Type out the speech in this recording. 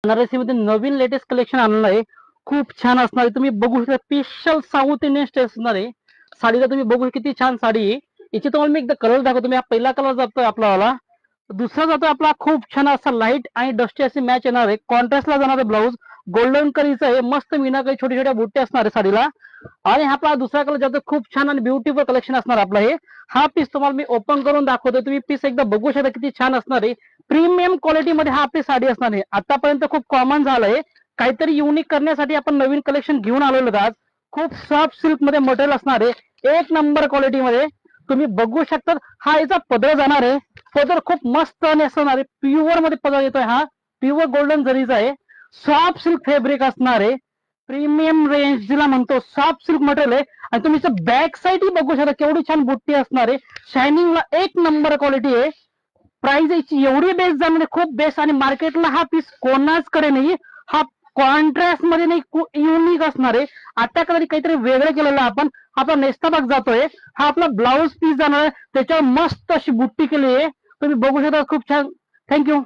बनारसी मध्ये नवीन latest collection आणलं आहे. खूप छान असणार आहे. तुम्ही बघू शकता स्पेशल साऊथ इंडियन स्टाईल असणार आहे. साडीला तुम्ही बघू किती छान साडी आहे. याची तुम्हाला मी एकदा कलर दाखवतो. मी हा पहिला कलर जातोय आपला दुसरा जातोय आपला खूप छान असा लाईट आणि डस्टी असे मॅच येणार आहे. कॉन्ट्रास्टला जाणार आहे ब्लाऊज गोल्डन कलरचं आहे. मस्त मीनाकारी छोट्या छोट्या बुट्टे असणार आहे साडीला. आणि हा आपला दुसरा कलर जातो खूप छान आणि ब्युटिफुल कलेक्शन असणार आपलं हे. हा पीस तुम्हाला मी ओपन करून दाखवतो. तुम्ही पीस एकदा बघू शकता किती छान असणार आहे. प्रीमियम क्वालिटी मध्ये हा आपली साडी असणार आहे. आतापर्यंत खूप कॉमन झालंय. काहीतरी युनिक करण्यासाठी आपण नवीन कलेक्शन घेऊन आलेलो आज. खूप सॉफ्ट सिल्क मध्ये मटेरियल असणार आहे. एक नंबर क्वालिटी मध्ये तुम्ही बघू शकता. हा याचा पदर जाणार आहे. पदर खूप मस्त आणि असणार आहे. प्युअर मध्ये पदर येतोय. हा प्युअर गोल्डन जरीचा आहे. सॉफ्ट सिल्क फॅब्रिक असणार आहे. प्रीमियम रेंज जिला म्हणतो सॉफ्ट सिल्क मटेरियल आहे. आणि तुम्ही बॅक साईड ही बघू शकता केवढी छान बुट्टी असणार आहे. शायनिंगला एक नंबर क्वालिटी आहे. प्राइस याची एवढी बेस्ट जाणार आहे, खूप बेस्ट. आणि मार्केटला हा पीस कोणाचकडे नाही. हा कॉन्ट्रास्ट मध्ये नाही युनिक असणार आहे. आता कधी काहीतरी वेगळं केलेलं आपण आपला नेस्ता भाग जातोय. हा आपला ब्लाऊज पीस जाणार आहे. त्याच्यावर मस्त अशी बुट्टी केली आहे. तुम्ही बघू शकता खूप छान. थँक्यू.